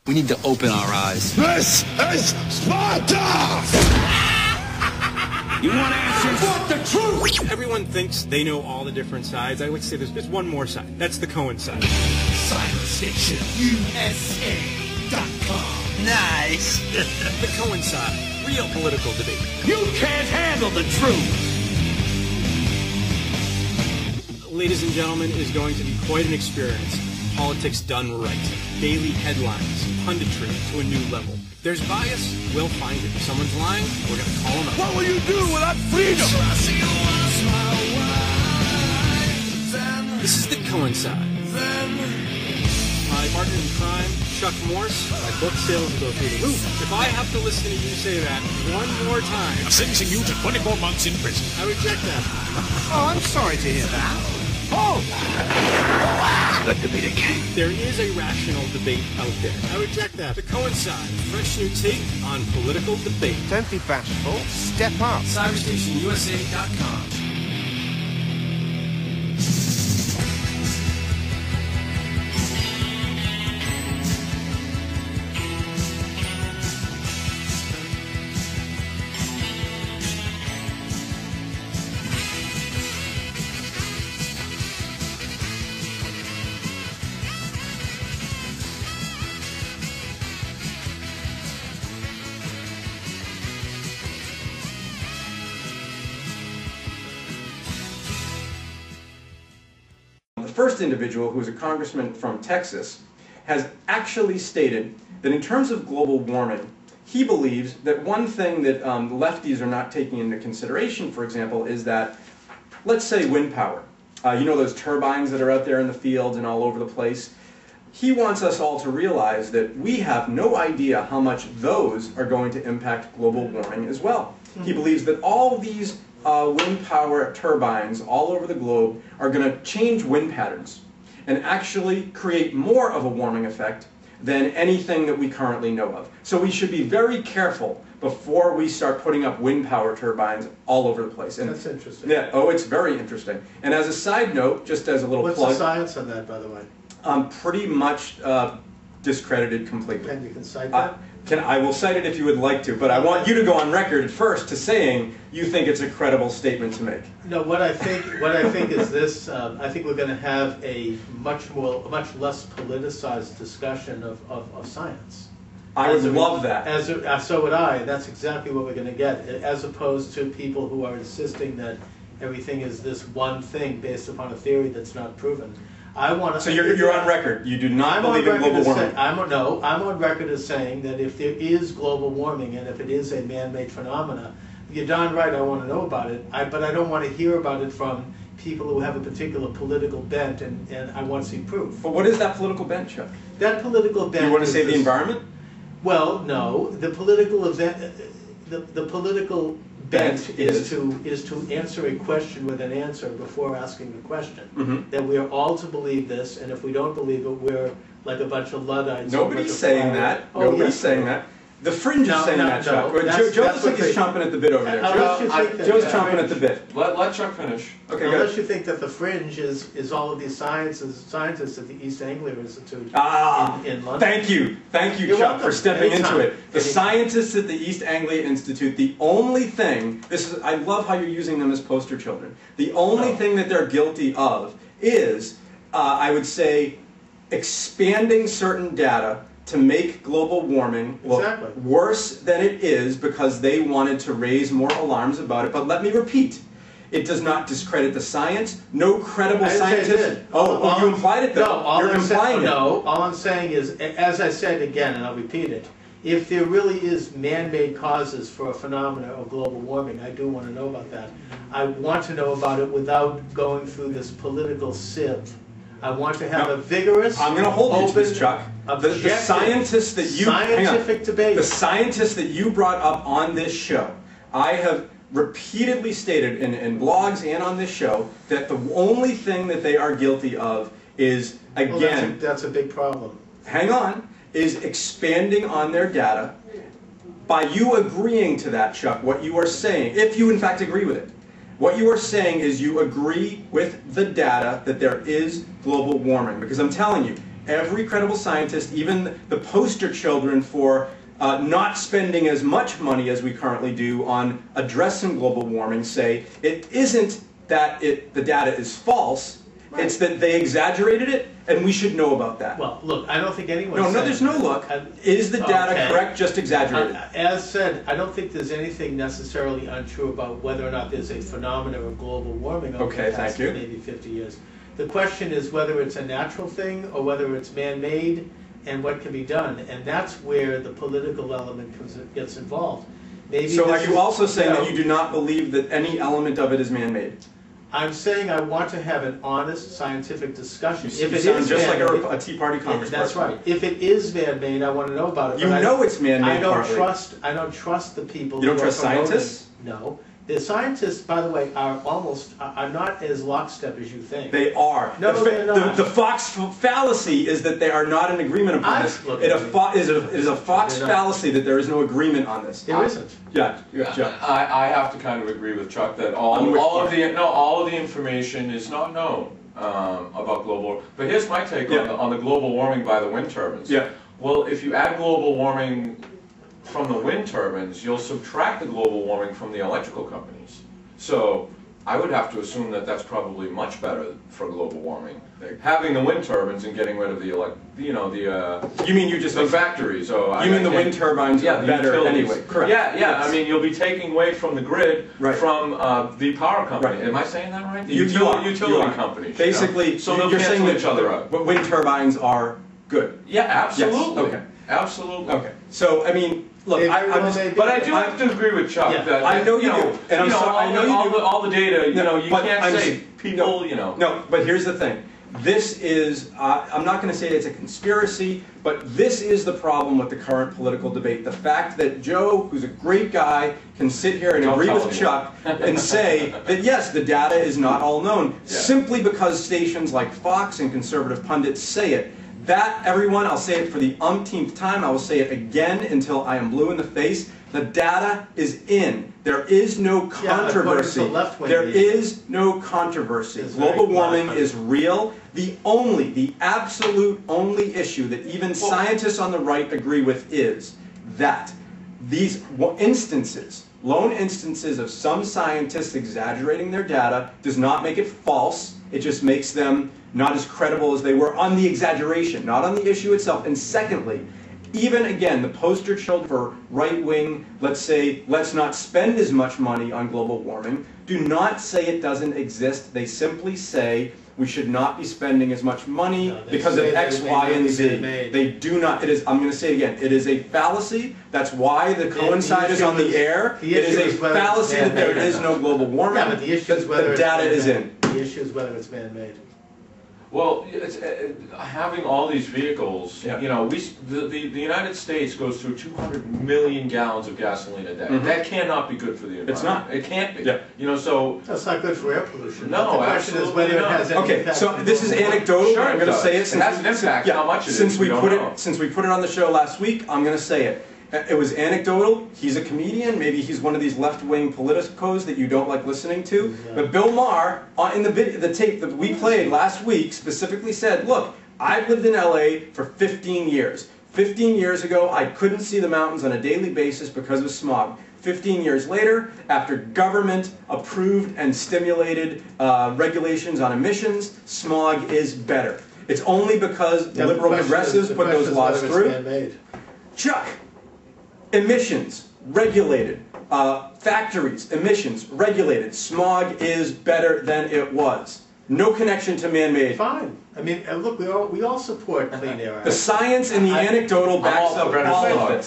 We need to open our eyes. This is Sparta! You want answers? Want the truth? Everyone thinks they know all the different sides. I would say there's one more side. That's the Cohen side. ScienceFictionUSA.com. Nice. The Cohen side. Real political debate. You can't handle the truth! Ladies and gentlemen, is going to be quite an experience. Politics done right. Daily headlines. Punditry to a new level. If there's bias, we'll find it. If someone's lying, we're going to call them out. What will you do without freedom? This is the Cohen side. My partner in crime, Chuck Morse, my book sales will go through the roof. If I have to listen to you say that one more time, I'm sentencing you to 24 months in prison. I reject that. Oh, I'm sorry to hear that. Oh! Let the debate again. There is a rational debate out there. I reject that. The Cohen side, fresh new take on political debate. Don't be bashful. Step up. CyberstationUSA.com. The first individual, who is a congressman from Texas, has actually stated that in terms of global warming, he believes that one thing that lefties are not taking into consideration, for example, is that, let's say, wind power. You know those turbines that are out there in the fields and all over the place? He wants us all to realize that we have no idea how much those are going to impact global warming as well. He believes that all these wind power turbines all over the globe are going to change wind patterns and actually create more of a warming effect than anything that we currently know of. So we should be very careful before we start putting up wind power turbines all over the place. And that's interesting. Yeah, oh, it's very interesting. And as a side note, just as a little plug. What's the science on that, by the way? Pretty much discredited completely. And you can cite that? I will cite it if you would like to, but I want you to go on record first to saying you think it's a credible statement to make. No, what I think is this. I think we're going to have a much less politicized discussion of science. I would love that. So would I. That's exactly what we're going to get, as opposed to people who are insisting that everything is this one thing based upon a theory that's not proven. I want to. So you're on record. You do not believe in global warming. I'm on record as saying that if there is global warming and if it is a man-made phenomena, you're darn right. I want to know about it. But I don't want to hear about it from people who have a particular political bent, and I want to see proof. But what is that political bent, Chuck? That political bent. You want to save the environment? Well, no. The political event. The political bent is to answer a question with an answer before asking the question. Mm-hmm. That we are all to believe this, and if we don't believe it, we're like a bunch of Luddites. Nobody's saying that. Nobody's saying that. The fringe is saying that, Chuck. Joe looks like he's chomping at the bit over there. Joe's chomping at the bit. Let Chuck finish. Okay, unless you think that the fringe is all of these scientists at the East Anglia Institute in London. Thank you, Chuck, welcome. for stepping into it. The scientists at the East Anglia Institute, the only thing, I love how you're using them as poster children. The only thing that they're guilty of is, I would say, expanding certain data to make global warming look worse than it is because they wanted to raise more alarms about it. But let me repeat, it does not discredit the science. No credible scientist. Oh, you implied it though. No, you're implying it. No, all I'm saying is, as I said again, and I'll repeat it, if there really is man-made causes for a phenomena of global warming, I do want to know about that. I want to know about it without going through this political sieve. I want to have a vigorous, I'm going to hold you to this, Chuck. The scientists that you debate. The scientists that you brought up on this show, I have repeatedly stated in blogs and on this show that the only thing that they are guilty of is, again, well, that's a big problem. Hang on, is expanding on their data. By you agreeing to that, Chuck, what you are saying, if you in fact agree with it, what you are saying is you agree with the data that there is global warming. Because I'm telling you, every credible scientist, even the poster children for not spending as much money as we currently do on addressing global warming, say it isn't that the data is false, right. It's that they exaggerated it, and we should know about that. Well, look, I don't think anyone. No, there's no look. Is the data correct, just exaggerated? As said, I don't think there's anything necessarily untrue about whether or not there's a phenomenon of global warming over the past maybe 50 years. The question is whether it's a natural thing or whether it's man-made and what can be done, and that's where the political element gets involved. Maybe so are you also saying that you do not believe that any element of it is man-made? I'm saying I want to have an honest scientific discussion. If it is just like a Tea Party congressperson. That's right. If it is man-made, I want to know about it. You know it's man-made. I don't trust the people. You don't trust scientists? No. The scientists, by the way, are not as lockstep as you think. They are. No, they're not. The Fox fallacy is that they are not in agreement upon this. It is a Fox fallacy that there is no agreement on this. There isn't. Yeah. I have to kind of agree with Chuck that all of the information is not known about global. But here's my take on the global warming by the wind turbines. Yeah. Well, if you add global warming from the wind turbines, you'll subtract the global warming from the electrical companies. So I would have to assume that that's probably much better for global warming. Having the wind turbines and getting rid of the you mean you just the factories? So you mean the wind turbines are better anyway? Correct. Yeah. Yes. I mean, you'll be taking away from the grid from the power company. Right. Am I saying that right? The utility companies. Basically, so they'll you're saying each other out. But wind turbines are good. Yeah, absolutely. Yes. Okay. Absolutely. Okay. So I mean, look, but I do have to agree with Chuck that I know you do, and I'm sorry, I know you do. All the data, you can't say people, No, but here's the thing. This is, I'm not going to say it's a conspiracy, but this is the problem with the current political debate. The fact that Joe, who's a great guy, can sit here and agree with Chuck and say that yes, the data is not all known, simply because stations like Fox and conservative pundits say it. That, everyone, I'll say it for the umpteenth time, I will say it again until I am blue in the face, the data is in. There is no controversy. There is no controversy. Global warming is real. The absolute only issue that even scientists on the right agree with is that these instances, lone instances of some scientists exaggerating their data does not make it false. It just makes them not as credible as they were on the exaggeration, not on the issue itself. And secondly, even again, the poster child for right-wing, let's say, let's not spend as much money on global warming, do not say it doesn't exist. They simply say we should not be spending as much money because of X, Y, and Z. They do not. It is. I'm going to say it again. It is a fallacy. That's why the Cohen side is on the air. It is a fallacy that there is no global warming. Yeah, but the issue is whether the data is in. The issue is whether it's man-made. Well, it's, having all these vehicles, the United States goes through 200 million gallons of gasoline a day. That cannot be good for the environment. It's not. It can't be. So that's not good for air pollution. No, the question is whether it has any impact. So this is anecdotal. Sure, I'm going to say it. It has an impact. How much it is? Since we put it on the show last week, I'm going to say it. It was anecdotal. He's a comedian. Maybe he's one of these left-wing politicos that you don't like listening to. But Bill Maher, in the tape that we played last week, specifically said, look, I've lived in LA for 15 years. 15 years ago, I couldn't see the mountains on a daily basis because of smog. 15 years later, after government approved and stimulated regulations on emissions, smog is better. It's only because liberal progressives put those laws through. Chuck, emissions regulated. Factories, emissions regulated. Smog is better than it was. No connection to man-made. Fine. I mean, look, we all support clean air. The science and the anecdotal backs up all of this.